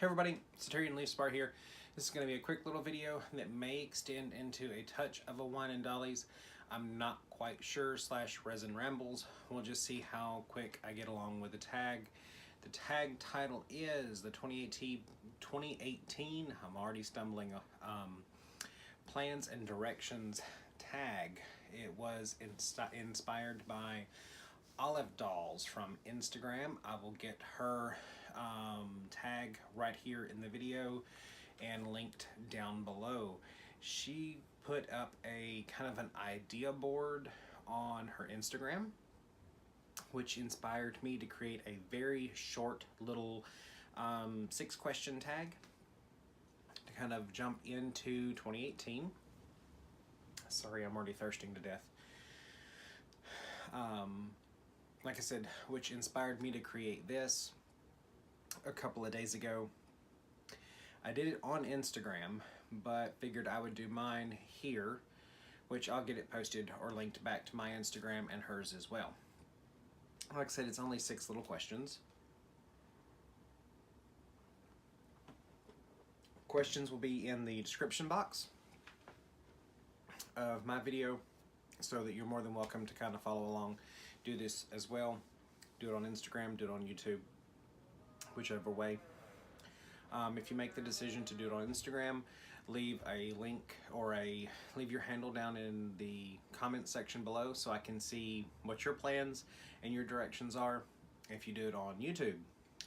Hey everybody, Satyrion Leafspar here. This is going to be a quick little video that may extend into a touch of a wine and dollies. I'm not quite sure / resin rambles. We'll just see how quick I get along with the tag. The tag title is the 2018, I'm already stumbling, Plans and Directions tag. It was inspired by Olive Dolls from Instagram. I will get her tag right here in the video and linked down below. She put up a kind of an idea board on her Instagram, which inspired me to create a very short little 6-question tag to kind of jump into 2018. Sorry, I'm already thirsting to death. Like I said, which inspired me to create this a couple of days ago. I did it on Instagram, but figured I would do mine here, which I'll get it posted or linked back to my Instagram and hers as well. Like I said, it's only 6 little questions. Questions will be in the description box of my video, so that you're more than welcome to kind of follow along. Do this as well. Do it on Instagram, do it on YouTube, whichever way. If you make the decision to do it on Instagram, leave a link or leave your handle down in the comment section below so I can see what your plans and your directions are. If you do it on YouTube,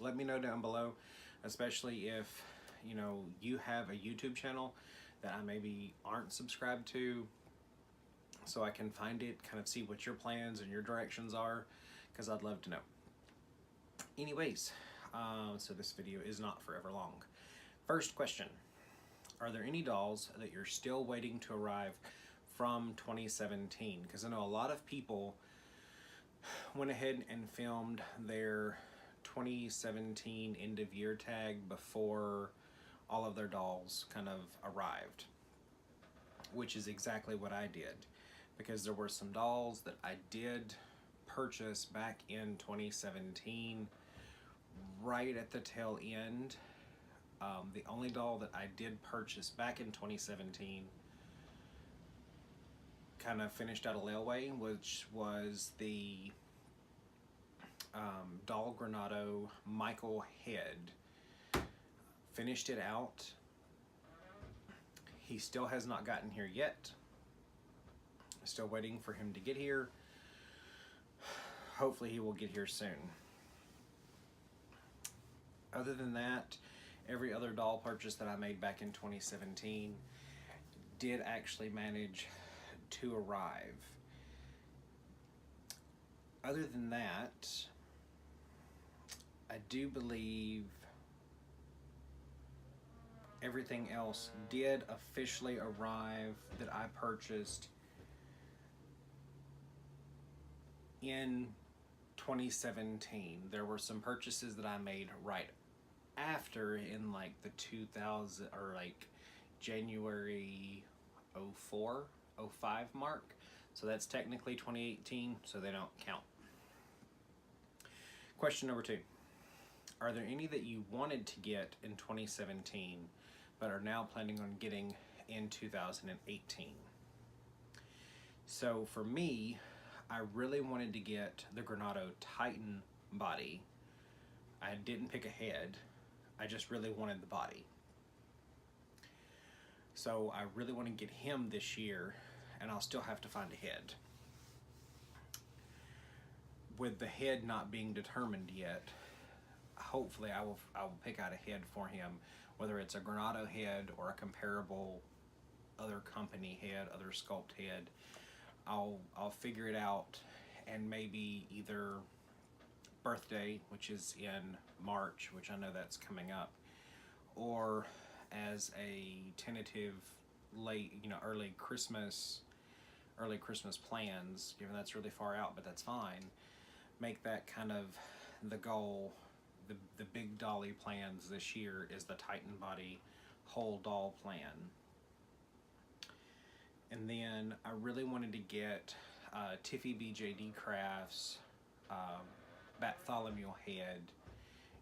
let me know down below, especially if you have a YouTube channel that I maybe aren't subscribed to, so I can find it, kind of see what your plans and your directions are, because I'd love to know. Anyways, so this video is not forever long. First question: are there any dolls that you're still waiting to arrive from 2017? Because I know a lot of people went ahead and filmed their 2017 end of year tag before all of their dolls kind of arrived, which is exactly what I did, because there were some dolls that I did purchase back in 2017 right at the tail end. The only doll that I did purchase back in 2017 kind of finished out a layaway, which was the Doll Granado Michael head. Finished it out. He still has not gotten here yet. Still waiting for him to get here. Hopefully he will get here soon. Other than that, every other doll purchase that I made back in 2017 did actually manage to arrive. Other than that, I do believe everything else did officially arrive that I purchased in 2017. There were some purchases that I made right after, in like the 2000 or like January 04, 05 mark. So that's technically 2018, so they don't count. Question number 2. Are there any that you wanted to get in 2017 but are now planning on getting in 2018? So for me, I really wanted to get the Granado Titan body. I didn't pick a head. I just really wanted the body. So I really want to get him this year, and I'll still have to find a head. With the head not being determined yet, hopefully I will pick out a head for him, whether it's a Granado head or a comparable other company head, other sculpt head. I'll figure it out, and maybe either birthday, which is in March, which I know that's coming up, or as a tentative early Christmas plans, given that's really far out, but that's fine. Make that kind of the goal. The big dolly plans this year is the Titan body whole doll plan. And then I really wanted to get Tiffy BJD Crafts Bartholomew head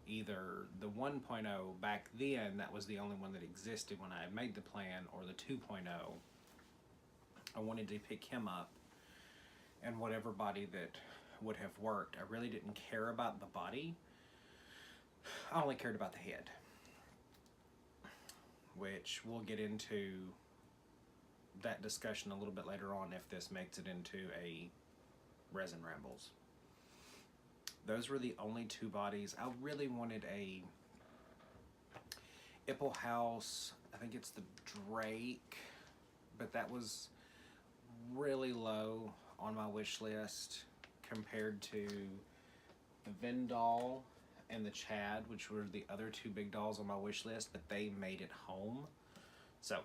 either the 1.0 back then, that was the only one that existed when I made the plan, or the 2.0. I wanted to pick him up, and whatever body that would have worked. I really didn't care about the body. I only cared about the head, which we'll get into that discussion a little bit later on if this makes it into a Resin Rambles. Those were the only two bodies. I really wanted a Ipple House, I think it's the Drake, but that was really low on my wish list compared to the Vendall and the Chad, which were the other two big dolls on my wish list, but they made it home. So,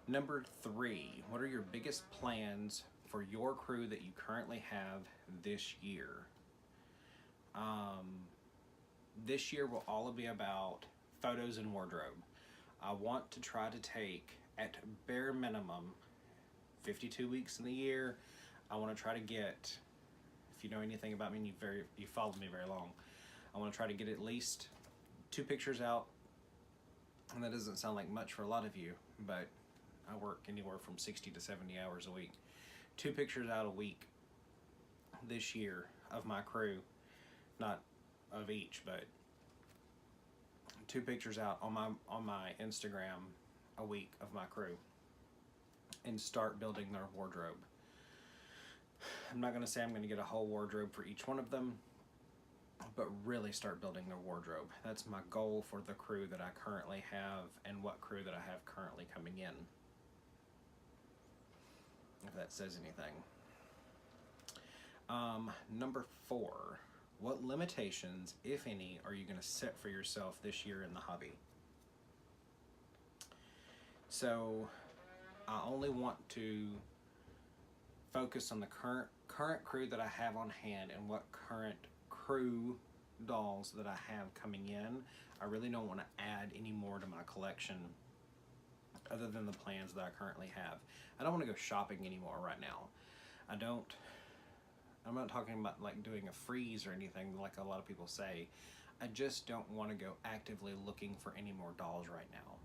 number 3, what are your biggest plans for your crew that you currently have this year? This year will all be about photos and wardrobe. I want to try to take, at bare minimum, 52 weeks in the year. I want to try to get, if you know anything about me and you followed me very long, I want to try to get at least 2 pictures out. And that doesn't sound like much for a lot of you, but I work anywhere from 60 to 70 hours a week. 2 pictures out a week this year of my crew, not of each, but 2 pictures out on my Instagram a week of my crew, and start building their wardrobe. I'm not going to say I'm going to get a whole wardrobe for each one of them, but really start building their wardrobe. That's my goal for the crew that I currently have and what crew that I have currently coming in, if that says anything. Number 4, what limitations, if any, are you going to set for yourself this year in the hobby? So I only want to focus on the current crew that I have on hand and what current crew dolls that I have coming in. I really don't want to add any more to my collection other than the plans that I currently have. I don't want to go shopping anymore right now. I'm not talking about like doing a freeze or anything like a lot of people say. I just don't want to go actively looking for any more dolls right now.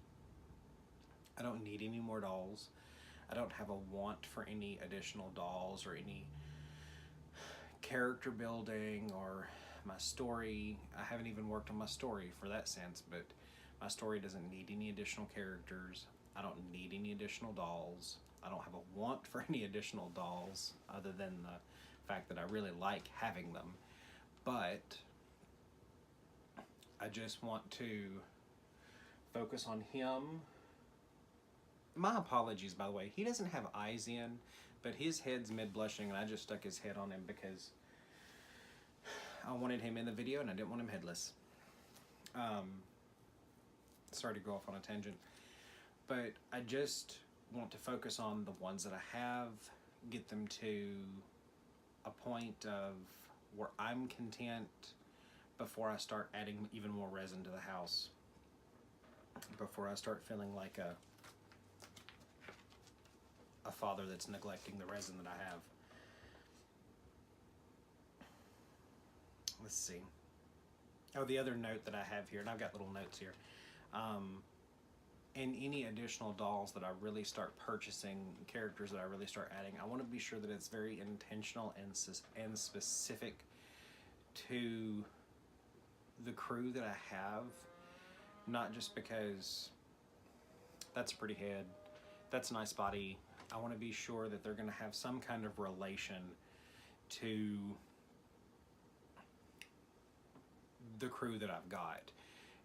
I don't need any more dolls. I don't have a want for any additional dolls or any character building or my story. I haven't even worked on my story for that sense, but my story doesn't need any additional characters. I don't need any additional dolls. I don't have a want for any additional dolls other than the fact that I really like having them. But I just want to focus on him. My apologies, by the way. He doesn't have eyes in, but his head's mid-blushing, and I just stuck his head on him because I wanted him in the video and I didn't want him headless. Sorry to go off on a tangent, but I just want to focus on the ones that I have, get them to a point of where I'm content before I start adding even more resin to the house, before I start feeling like a father that's neglecting the resin that I have. Let's see. Oh, the other note that I have here, and I've got little notes here, and any additional dolls that I really start purchasing, characters that I really start adding, I want to be sure that it's very intentional and specific to the crew that I have, not just because that's a pretty head, that's a nice body. I want to be sure that they're going to have some kind of relation to the crew that I've got.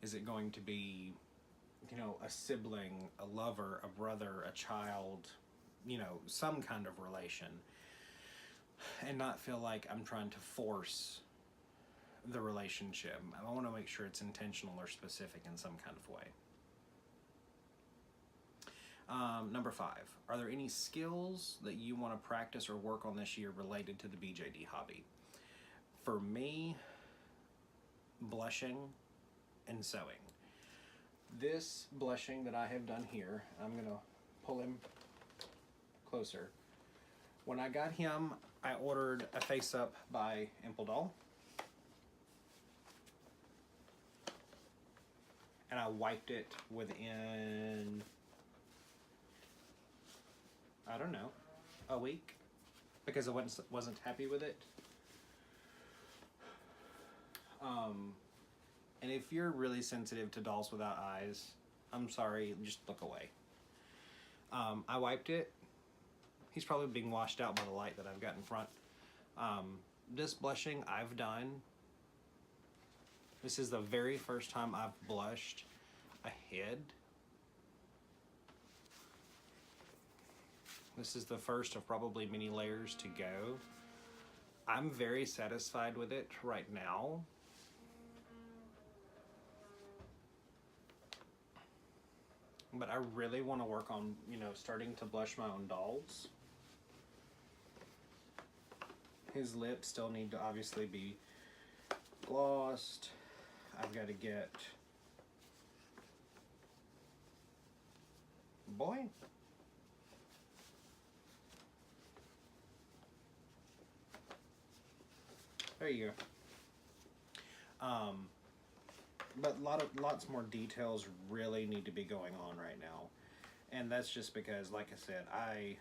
Is it going to be, you know, a sibling, a lover, a brother, a child, you know, some kind of relation, and not feel like I'm trying to force the relationship. I want to make sure it's intentional or specific in some kind of way. Number 5, are there any skills that you want to practice or work on this year related to the BJD hobby? For me, blushing and sewing. This blushing that I have done here, I'm going to pull him closer. When I got him, I ordered a Face Up by Impel. And I wiped it within, I don't know, a week, because I wasn't happy with it. And if you're really sensitive to dolls without eyes, I'm sorry, just look away. I wiped it. He's probably being washed out by the light that I've got in front. This blushing I've done. This is the very first time I've blushed a head. This is the first of probably many layers to go. I'm very satisfied with it right now. But I really want to work on, starting to blush my own dolls. His lips still need to obviously be glossed. I've got to get... Boy. There you go. But lots more details really need to be going on right now. And that's just because, like I said, I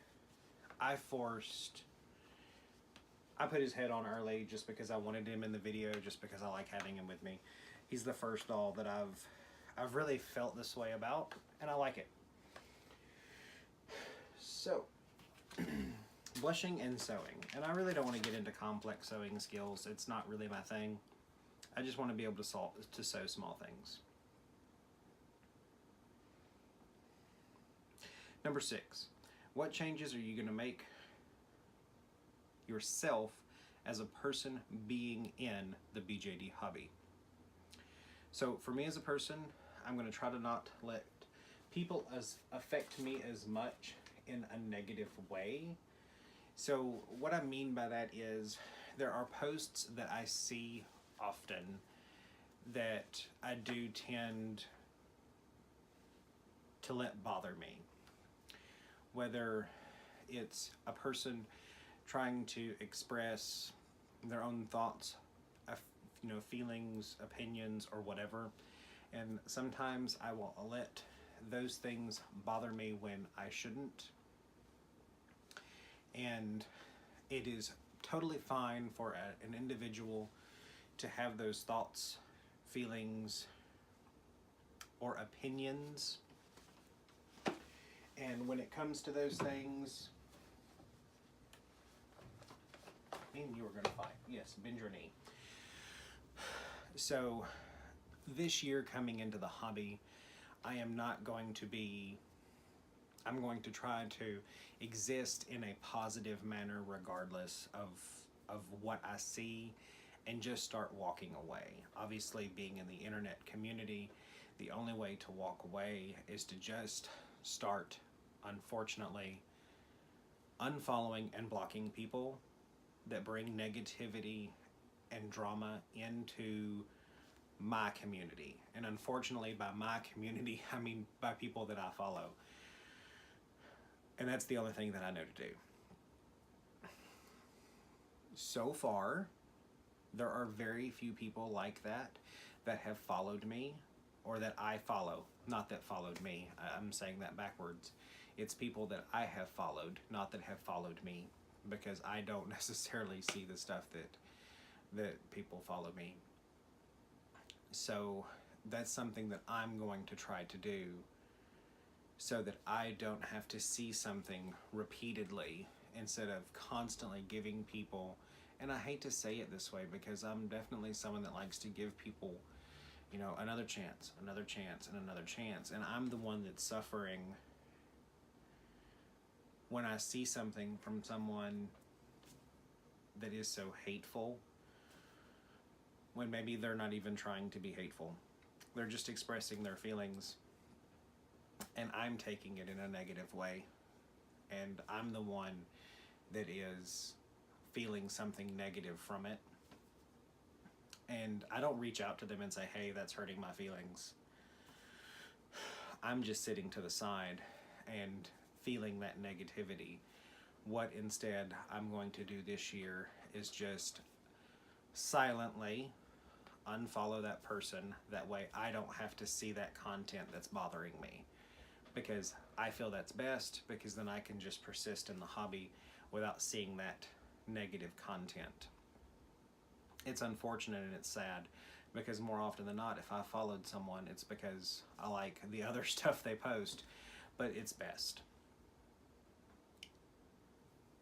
put his head on early just because I wanted him in the video, just because I like having him with me. He's the first doll that I've really felt this way about, and I like it. So, blushing and sewing. And I really don't want to get into complex sewing skills. It's not really my thing. I just want to be able to sew small things. Number 6, what changes are you going to make yourself as a person being in the BJD hobby? So for me as a person, I'm going to try to not let people affect me as much in a negative way. So what I mean by that is there are posts that I see often that I do tend to let bother me. Whether it's a person trying to express their own thoughts, feelings, opinions, or whatever. And sometimes I will let those things bother me when I shouldn't. And it is totally fine for an individual to have those thoughts, feelings, or opinions. And when it comes to those things, me and you are going to fight. Yes, bend your knee. So this year coming into the hobby, I'm going to try to exist in a positive manner regardless of what I see, and just start walking away. Obviously, being in the internet community, the only way to walk away is to just start, unfortunately, unfollowing and blocking people that bring negativity and drama into my community. And unfortunately, by my community, I mean by people that I follow. And that's the only thing that I know to do. So far, there are very few people like that have followed me, or that I follow. Not that followed me. I'm saying that backwards. It's people that I have followed, not that have followed me, because I don't necessarily see the stuff that people follow me. So that's something that I'm going to try to do, so that I don't have to see something repeatedly instead of constantly giving people, and I hate to say it this way because I'm definitely someone that likes to give people, another chance, and another chance, and I'm the one that's suffering when I see something from someone that is so hateful, when maybe they're not even trying to be hateful. They're just expressing their feelings, and I'm taking it in a negative way, and I'm the one that is feeling something negative from it. And I don't reach out to them and say, hey, that's hurting my feelings. I'm just sitting to the side and feeling that negativity, what instead I'm going to do this year is just silently unfollow that person. That way I don't have to see that content that's bothering me, because I feel that's best, because then I can just persist in the hobby without seeing that negative content. It's unfortunate and it's sad, because more often than not, if I followed someone, it's because I like the other stuff they post, but it's best.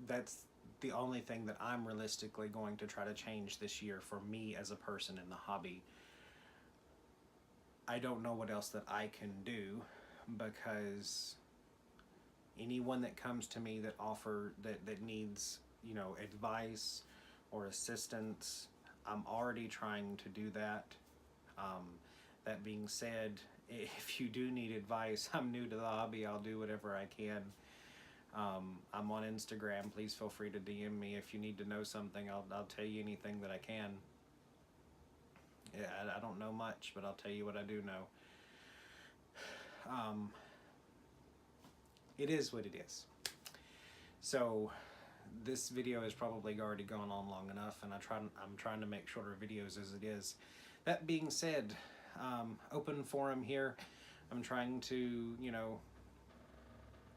That's the only thing that I'm realistically going to try to change this year for me as a person in the hobby. I don't know what else that I can do, because anyone that comes to me that needs, you know, advice or assistance, I'm already trying to do that. That being said, if you do need advice, I'm new to the hobby, I'll do whatever I can. I'm on Instagram. Please feel free to DM me if you need to know something. I'll tell you anything that I can. Yeah, I don't know much, but I'll tell you what I do know. It is what it is. So this video has probably already gone on long enough, and I'm trying to make shorter videos as it is. That being said, open forum here. I'm trying to, you know,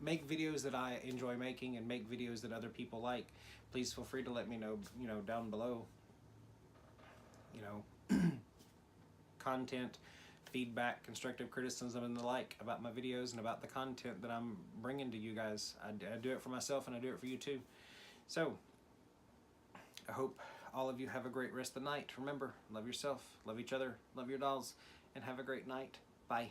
make videos that I enjoy making and make videos that other people like. Please feel free to let me know, you know, down below, you know, content, feedback, constructive criticism, and the like about my videos and about the content that I'm bringing to you guys. I do it for myself and I do it for you too. So I hope all of you have a great rest of the night. Remember, love yourself, love each other, love your dolls, and have a great night. Bye.